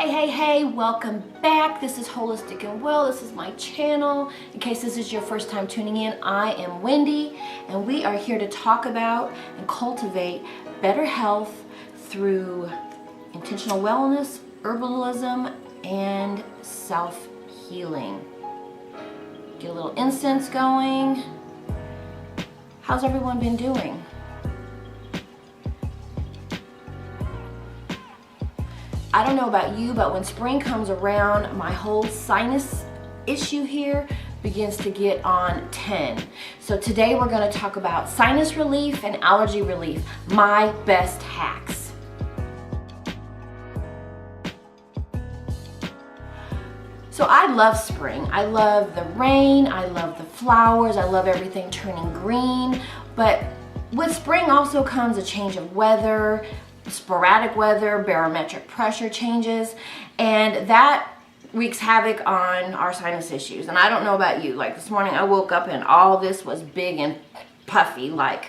Hey, welcome back. This is Holistic and Well. This is my channel. In case this is your first time tuning in, I am Wendy, and we are here to talk about and cultivate better health through intentional wellness, herbalism, and self-healing. Get a little incense going. How's everyone been doing? I don't know about you, but when spring comes around, my whole sinus issue here begins to get on 10. So today we're going to talk about sinus relief and allergy relief, my best hacks. So I love spring. I love the rain, I love the flowers, I love everything turning green, but with spring also comes a change of weather, sporadic weather, barometric pressure changes, and that wreaks havoc on our sinus issues. And I don't know about you, like this morning I woke up and all this was big and puffy, like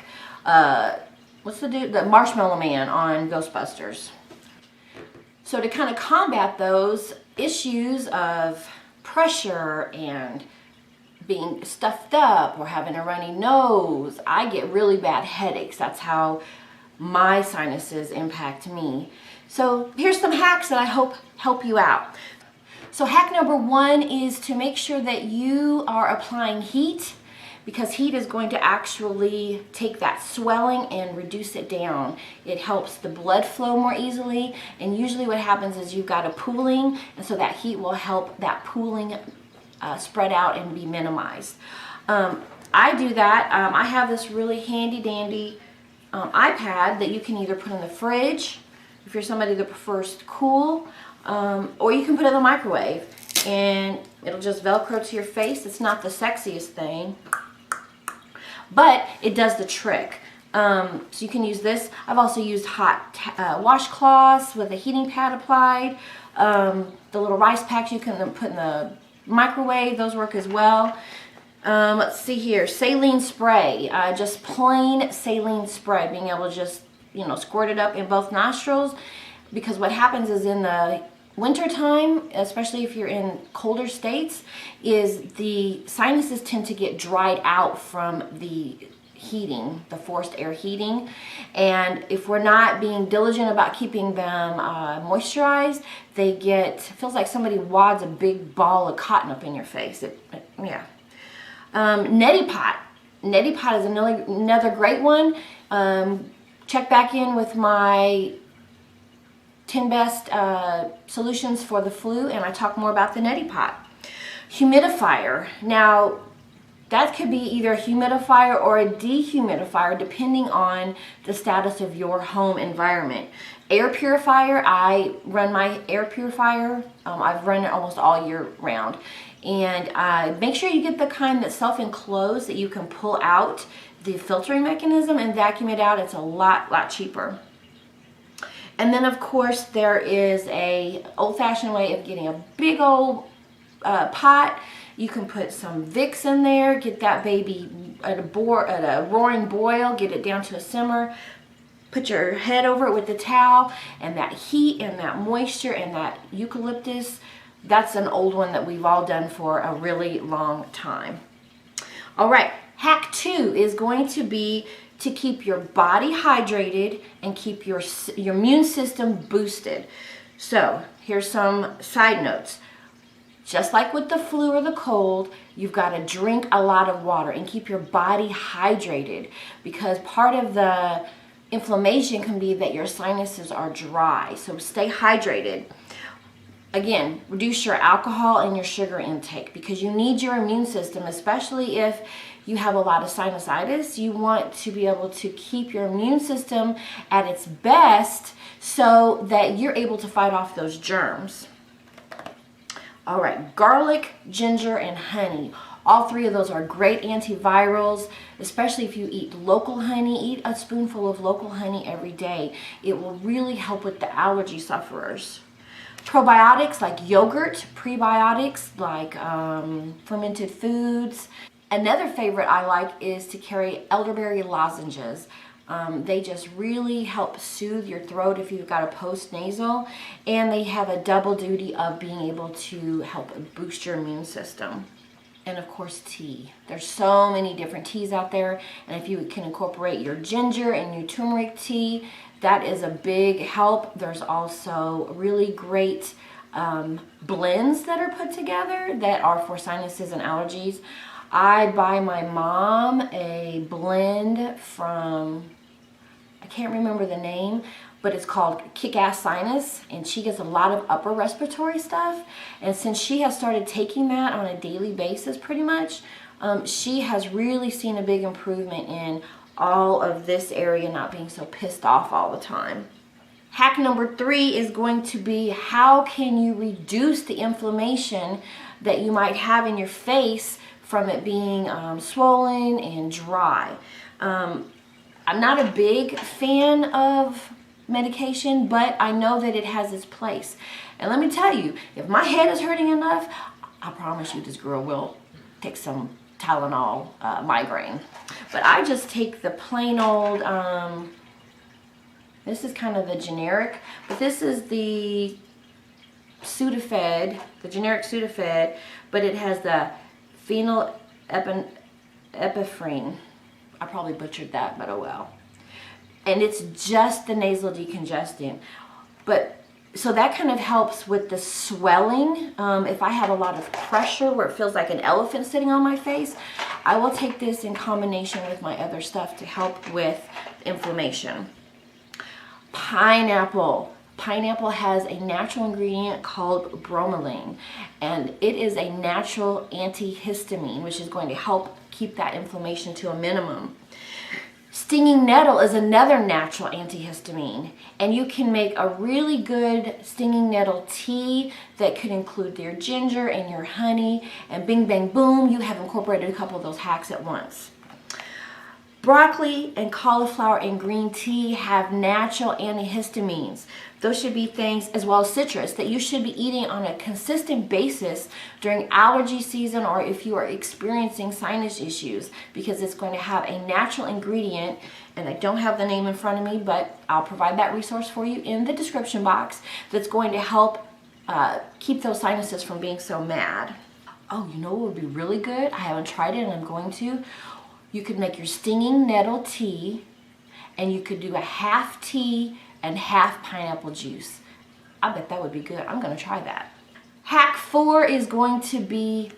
what's the dude, the Marshmallow Man on Ghostbusters. So to kind of combat those issues of pressure and being stuffed up or having a runny nose, I get really bad headaches. That's how my sinuses impact me. So here's some hacks that I hope help you out. So hack number one is to make sure that you are applying heat, because heat is going to actually take that swelling and reduce it down. It helps the blood flow more easily, and usually what happens is you've got a pooling, and so that heat will help that pooling spread out and be minimized. I do that. I have this really handy dandy iPad that you can either put in the fridge if you're somebody that prefers cool, or you can put it in the microwave and it'll just Velcro to your face. It's not the sexiest thing, but it does the trick. So you can use this. I've also used hot washcloths with a heating pad applied. The little rice packs you can put in the microwave, those work as well. Let's see here, saline spray, just plain saline spray, being able to just, squirt it up in both nostrils, because what happens is in the winter time, especially if you're in colder states, is the sinuses tend to get dried out from the heating, the forced air heating, and if we're not being diligent about keeping them moisturized, it feels like somebody wads a big ball of cotton up in your face. Yeah. Neti pot. Neti pot is another great one. Check back in with my 10 best solutions for the flu, and I talk more about the neti pot. Humidifier. Now, that could be either a humidifier or a dehumidifier depending on the status of your home environment. Air purifier, I run my air purifier. I've run it almost all year round. And make sure you get the kind that's self-enclosed, that you can pull out the filtering mechanism and vacuum it out. It's a lot cheaper. And then of course there is a old-fashioned way of getting a big old pot. You can put some Vicks in there, get that baby at a roaring boil, get it down to a simmer, put your head over it with the towel, and that heat and that moisture and that eucalyptus, that's an old one that we've all done for a really long time. All right, hack 2 is going to be to keep your body hydrated and keep your immune system boosted. So here's some side notes. Just like with the flu or the cold, you've got to drink a lot of water and keep your body hydrated, because part of the inflammation can be that your sinuses are dry. So stay hydrated. Again, reduce your alcohol and your sugar intake, because you need your immune system, especially if you have a lot of sinusitis. You want to be able to keep your immune system at its best so that you're able to fight off those germs. All right, garlic, ginger, and honey. All three of those are great antivirals, especially if you eat local honey. Eat a spoonful of local honey every day. It will really help with the allergy sufferers. Probiotics like yogurt, prebiotics like fermented foods. Another favorite I like is to carry elderberry lozenges. They just really help soothe your throat if you've got a post-nasal, and they have a double duty of being able to help boost your immune system. And of course, tea. There's so many different teas out there, and if you can incorporate your ginger and your turmeric tea, that is a big help. There's also really great blends that are put together that are for sinuses and allergies. I buy my mom a blend from, I can't remember the name, but it's called Kick-Ass Sinus, and she gets a lot of upper respiratory stuff. And since she has started taking that on a daily basis pretty much, she has really seen a big improvement in all of this area not being so pissed off all the time. Hack number 3 is going to be, how can you reduce the inflammation that you might have in your face from it being swollen and dry. I'm not a big fan of medication, but I know that it has its place. And let me tell you, if my head is hurting enough, I promise you this girl will take some Tylenol migraine. But I just take the plain old, this is kind of the generic, but this is the Sudafed, the generic Sudafed, but it has the phenylephrine. I probably butchered that, but oh well. And it's just the nasal decongestant. But so that kind of helps with the swelling. If I have a lot of pressure where it feels like an elephant sitting on my face, I will take this in combination with my other stuff to help with inflammation. Pineapple. Pineapple has a natural ingredient called bromelain, and it is a natural antihistamine, which is going to help keep that inflammation to a minimum. Stinging nettle is another natural antihistamine, and you can make a really good stinging nettle tea that could include your ginger and your honey, and bing bang boom, you have incorporated a couple of those hacks at once. Broccoli and cauliflower and green tea have natural antihistamines. Those should be things, as well as citrus, that you should be eating on a consistent basis during allergy season or if you are experiencing sinus issues, because it's going to have a natural ingredient, and I don't have the name in front of me, but I'll provide that resource for you in the description box, that's going to help keep those sinuses from being so mad. Oh, you know what would be really good? I haven't tried it and I'm going to. You could make your stinging nettle tea, and you could do a half tea and half pineapple juice. I bet that would be good. I'm gonna try that. Hack 4 is going to be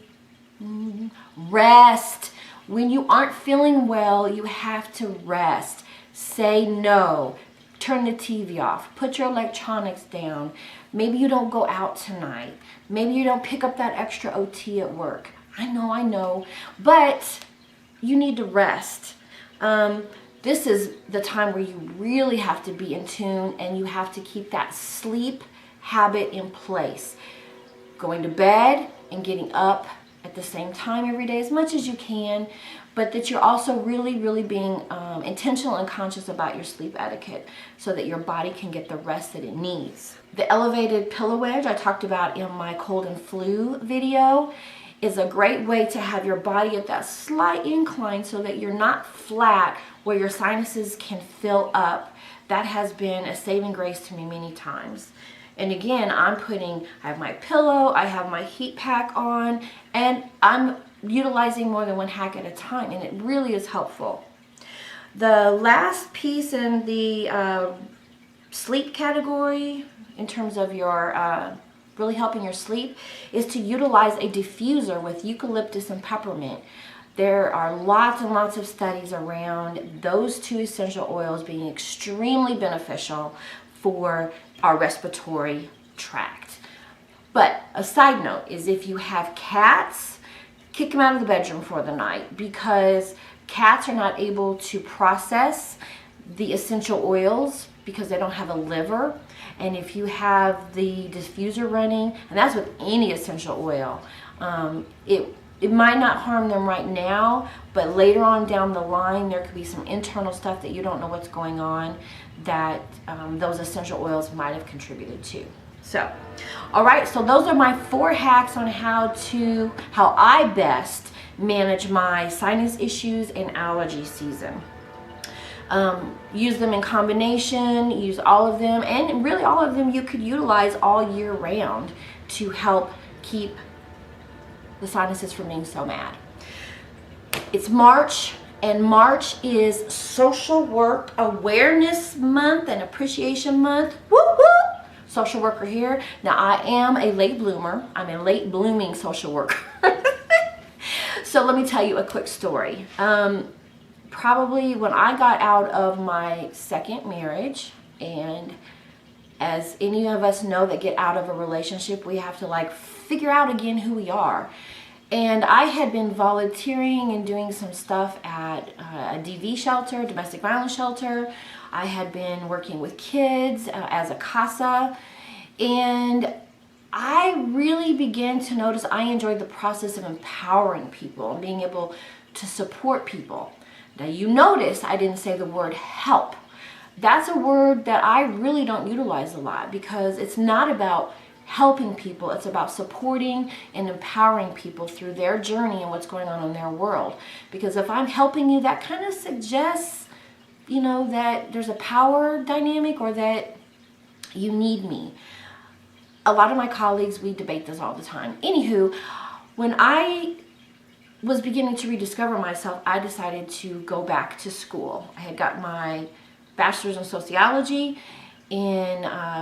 rest. When you aren't feeling well, you have to rest. Say no. Turn the TV off. Put your electronics down. Maybe you don't go out tonight. Maybe you don't pick up that extra OT at work. I know, but you need to rest. This is the time where you really have to be in tune, and you have to keep that sleep habit in place. Going to bed and getting up at the same time every day as much as you can, but that you're also really being intentional and conscious about your sleep etiquette so that your body can get the rest that it needs. The elevated pillow wedge I talked about in my cold and flu video is a great way to have your body at that slight incline so that you're not flat where your sinuses can fill up. That has been a saving grace to me many times. And again, I have my pillow, I have my heat pack on, and I'm utilizing more than one hack at a time, and it really is helpful. The last piece in the sleep category, in terms of your really helping your sleep, is to utilize a diffuser with eucalyptus and peppermint. There are lots and lots of studies around those two essential oils being extremely beneficial for our respiratory tract. But a side note is, if you have cats, kick them out of the bedroom for the night, because cats are not able to process the essential oils because they don't have a liver. And if you have the diffuser running, and that's with any essential oil, it might not harm them right now, but later on down the line, there could be some internal stuff that you don't know what's going on that those essential oils might have contributed to. So, all right, so those are my 4 hacks on how I best manage my sinus issues in allergy season. Use them in combination, use all of them, and really all of them you could utilize all year round to help keep the sinuses from being so mad. It's March, and March is Social Work Awareness Month and Appreciation Month. Woo woo! Social worker here. Now I am a late bloomer. I'm a late blooming social worker. So let me tell you a quick story. Probably when I got out of my second marriage, and as any of us know that get out of a relationship, we have to like figure out again who we are. And I had been volunteering and doing some stuff at a DV shelter, domestic violence shelter. I had been working with kids as a CASA, and I really began to notice I enjoyed the process of empowering people and being able to support people. Now you notice I didn't say the word help. That's a word that I really don't utilize a lot because it's not about helping people, it's about supporting and empowering people through their journey and what's going on in their world. Because if I'm helping you, that kind of suggests, you know, that there's a power dynamic or that you need me. A lot of my colleagues, we debate this all the time. Anywho, when I was beginning to rediscover myself, I decided to go back to school. I had got my bachelor's in sociology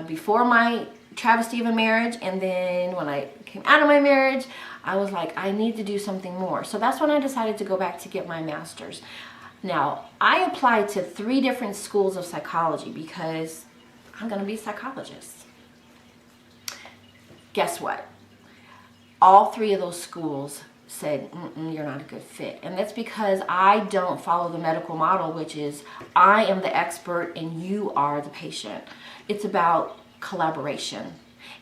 before my travesty of a marriage, and then when I came out of my marriage, I was like, I need to do something more. So that's when I decided to go back to get my master's. Now, I applied to 3 different schools of psychology because I'm going to be a psychologist. Guess what? All 3 of those schools said, you're not a good fit. And that's because I don't follow the medical model, which is I am the expert and you are the patient. It's about collaboration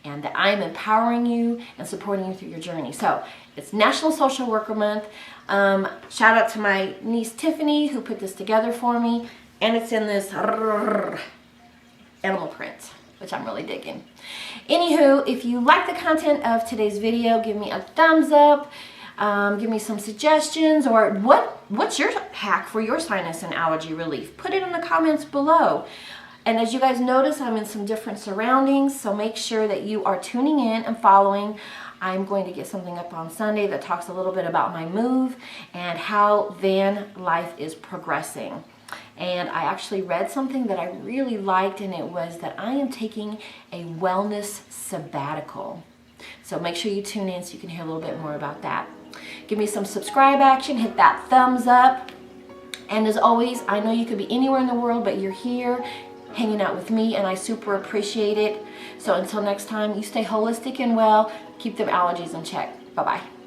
and that I'm empowering you and supporting you through your journey. So it's National Social Worker Month. Shout out to my niece Tiffany who put this together for me, and it's in this animal print, which I'm really digging. Anywho, if you like the content of today's video, give me a thumbs up. Give me some suggestions, or what's your hack for your sinus and allergy relief? Put it in the comments below. And as you guys notice, I'm in some different surroundings, so make sure that you are tuning in and following. I'm going to get something up on Sunday that talks a little bit about my move and how van life is progressing. And I actually read something that I really liked, and it was that I am taking a wellness sabbatical. So make sure you tune in so you can hear a little bit more about that. Give me some subscribe action, hit that thumbs up. And as always, I know you could be anywhere in the world, but you're here hanging out with me, and I super appreciate it. So until next time, you stay holistic and well. Keep them allergies in check. Bye-bye.